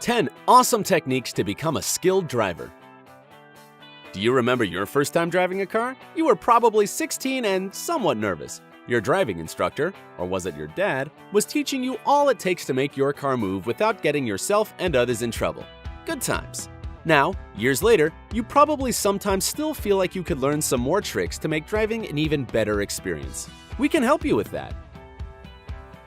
10 awesome techniques to become a skilled driver. Do you remember your first time driving a car? You were probably 16 and somewhat nervous. Your driving instructor, or was it your dad, was teaching you all it takes to make your car move without getting yourself and others in trouble. Good times. Now, years later, you probably sometimes still feel like you could learn some more tricks to make driving an even better experience. We can help you with that.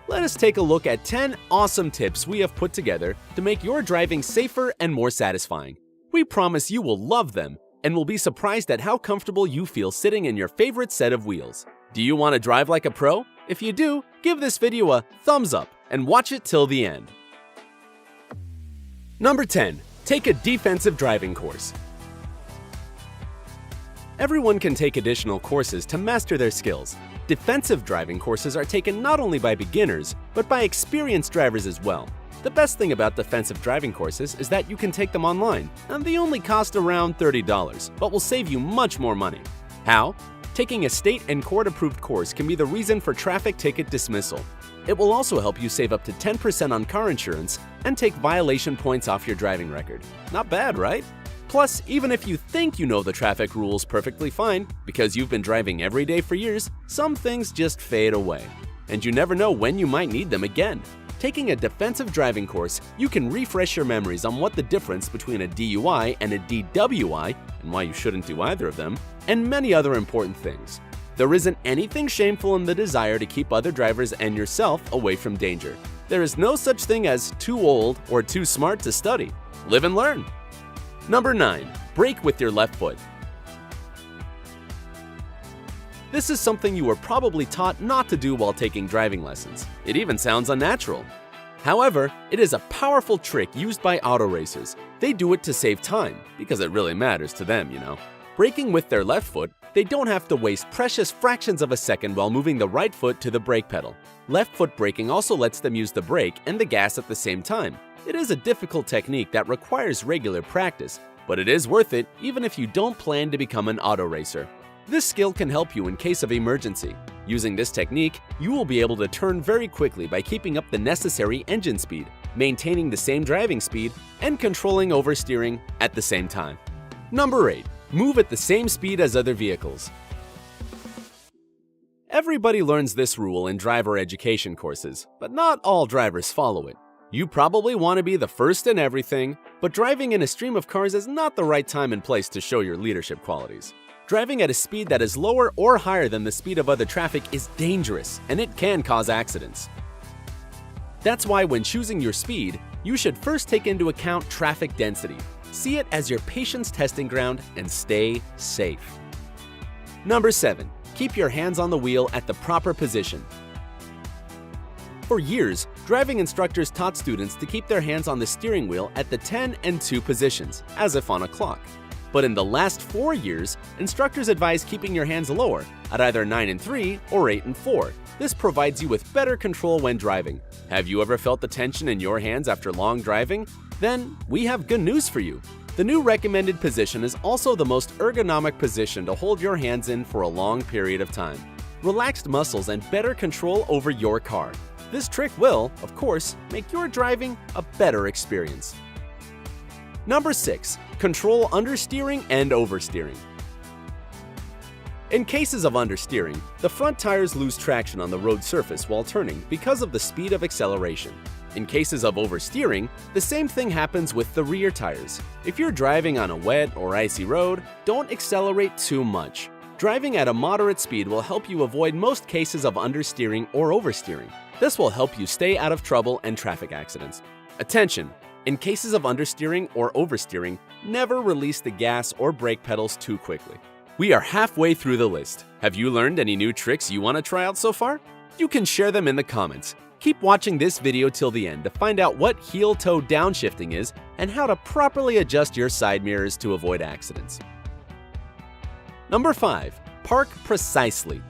Let us take a look at 10 awesome tips we have put together to make your driving safer and more satisfying. We promise you will love them and will be surprised at how comfortable you feel sitting in your favorite set of wheels. Do you want to drive like a pro? If you do, give this video a thumbs up and watch it till the end. Number 10. Take a defensive driving course. Everyone can take additional courses to master their skills. Defensive driving courses are taken not only by beginners, but by experienced drivers as well. The best thing about defensive driving courses is that you can take them online, and they only cost around $30, but will save you much more money. How? Taking a state and court-approved course can be the reason for traffic ticket dismissal. It will also help you save up to 10% on car insurance and take violation points off your driving record. Not bad, right? Plus, even if you think you know the traffic rules perfectly fine, because you've been driving every day for years, some things just fade away. And you never know when you might need them again. Taking a defensive driving course, you can refresh your memories on what the difference between a DUI and a DWI, and why you shouldn't do either of them, and many other important things. There isn't anything shameful in the desire to keep other drivers and yourself away from danger. There is no such thing as too old or too smart to study. Live and learn. Number 9. Brake with your left foot. This is something you were probably taught not to do while taking driving lessons. It even sounds unnatural. However, it is a powerful trick used by auto racers. They do it to save time, because it really matters to them, you know. Braking with their left foot, they don't have to waste precious fractions of a second while moving the right foot to the brake pedal. Left foot braking also lets them use the brake and the gas at the same time. It is a difficult technique that requires regular practice, but it is worth it even if you don't plan to become an auto racer. This skill can help you in case of emergency. Using this technique, you will be able to turn very quickly by keeping up the necessary engine speed, maintaining the same driving speed, and controlling oversteering at the same time. Number 8. Move at the same speed as other vehicles. Everybody learns this rule in driver education courses, but not all drivers follow it. You probably want to be the first in everything, but driving in a stream of cars is not the right time and place to show your leadership qualities. Driving at a speed that is lower or higher than the speed of other traffic is dangerous, and it can cause accidents. That's why when choosing your speed, you should first take into account traffic density. See it as your patience testing ground and stay safe. Number 7. Keep your hands on the wheel at the proper position. For years, driving instructors taught students to keep their hands on the steering wheel at the 10 and 2 positions, as if on a clock. But in the last 4 years, instructors advise keeping your hands lower, at either 9 and 3 or 8 and 4. This provides you with better control when driving. Have you ever felt the tension in your hands after long driving? Then we have good news for you. The new recommended position is also the most ergonomic position to hold your hands in for a long period of time. Relaxed muscles and better control over your car. This trick will, of course, make your driving a better experience. Number 6. Control understeering and oversteering. In cases of understeering, the front tires lose traction on the road surface while turning because of the speed of acceleration. In cases of oversteering, the same thing happens with the rear tires. If you're driving on a wet or icy road, don't accelerate too much. Driving at a moderate speed will help you avoid most cases of understeering or oversteering. This will help you stay out of trouble and traffic accidents. Attention! In cases of understeering or oversteering, never release the gas or brake pedals too quickly. We are halfway through the list. Have you learned any new tricks you want to try out so far? You can share them in the comments. Keep watching this video till the end to find out what heel-toe downshifting is and how to properly adjust your side mirrors to avoid accidents. Number 5. Park precisely.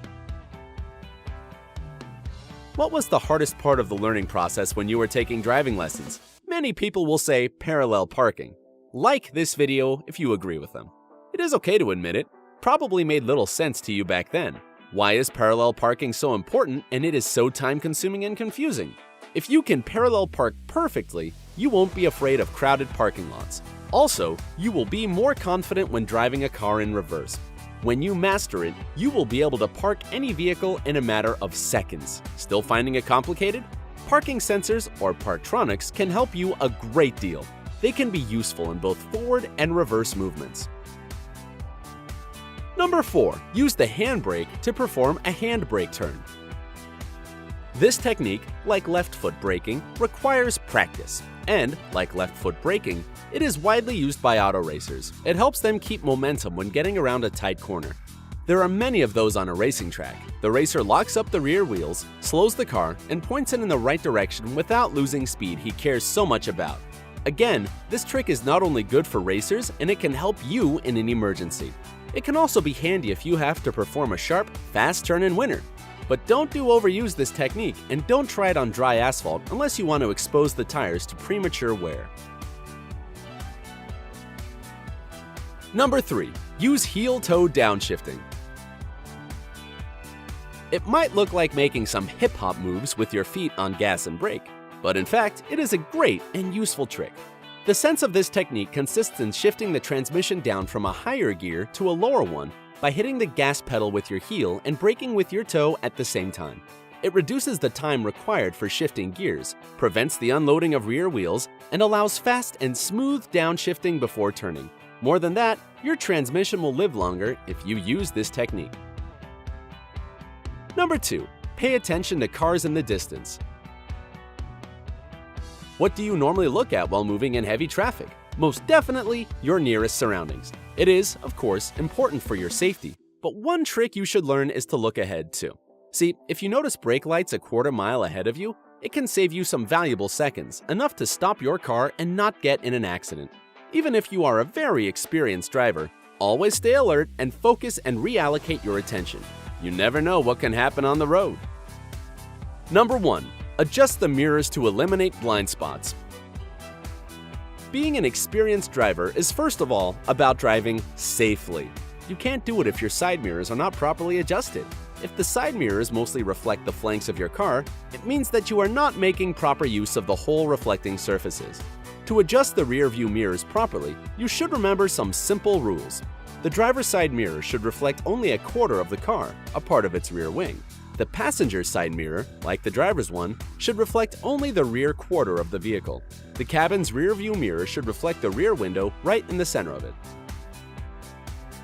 What was the hardest part of the learning process when you were taking driving lessons? Many people will say parallel parking. Like this video if you agree with them. It is okay to admit it. Probably made little sense to you back then. Why is parallel parking so important and it is so time-consuming and confusing? If you can parallel park perfectly, you won't be afraid of crowded parking lots. Also, you will be more confident when driving a car in reverse. When you master it, you will be able to park any vehicle in a matter of seconds. Still finding it complicated? Parking sensors or Parktronics can help you a great deal. They can be useful in both forward and reverse movements. Number 4. Use the handbrake to perform a handbrake turn. This technique, like left foot braking, requires practice. And, like left foot braking, it is widely used by auto racers. It helps them keep momentum when getting around a tight corner. There are many of those on a racing track. The racer locks up the rear wheels, slows the car, and points it in the right direction without losing speed he cares so much about. Again, this trick is not only good for racers, and it can help you in an emergency. It can also be handy if you have to perform a sharp, fast turn in winter. But don't overuse this technique, and don't try it on dry asphalt unless you want to expose the tires to premature wear. Number 3. Use heel-toe downshifting. It might look like making some hip-hop moves with your feet on gas and brake, but in fact, it is a great and useful trick. The sense of this technique consists in shifting the transmission down from a higher gear to a lower one by hitting the gas pedal with your heel and braking with your toe at the same time. It reduces the time required for shifting gears, prevents the unloading of rear wheels, and allows fast and smooth downshifting before turning. More than that, your transmission will live longer if you use this technique. Number 2. Pay attention to cars in the distance. What do you normally look at while moving in heavy traffic? Most definitely, your nearest surroundings. It is, of course, important for your safety, but one trick you should learn is to look ahead too. See, if you notice brake lights a quarter mile ahead of you, it can save you some valuable seconds, enough to stop your car and not get in an accident. Even if you are a very experienced driver, always stay alert and focus and reallocate your attention. You never know what can happen on the road. Number 1. Adjust the mirrors to eliminate blind spots. Being an experienced driver is first of all about driving safely. You can't do it if your side mirrors are not properly adjusted. If the side mirrors mostly reflect the flanks of your car, it means that you are not making proper use of the whole reflecting surfaces. To adjust the rear view mirrors properly, you should remember some simple rules. The driver's side mirror should reflect only a quarter of the car, a part of its rear wing. The passenger side mirror, like the driver's one, should reflect only the rear quarter of the vehicle. The cabin's rear view mirror should reflect the rear window right in the center of it.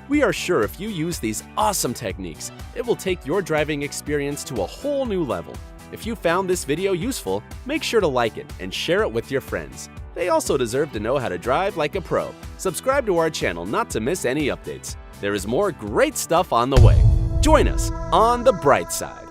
We are sure if you use these awesome techniques, it will take your driving experience to a whole new level. If you found this video useful, make sure to like it and share it with your friends. They also deserve to know how to drive like a pro. Subscribe to our channel not to miss any updates. There is more great stuff on the way. Join us on the bright side.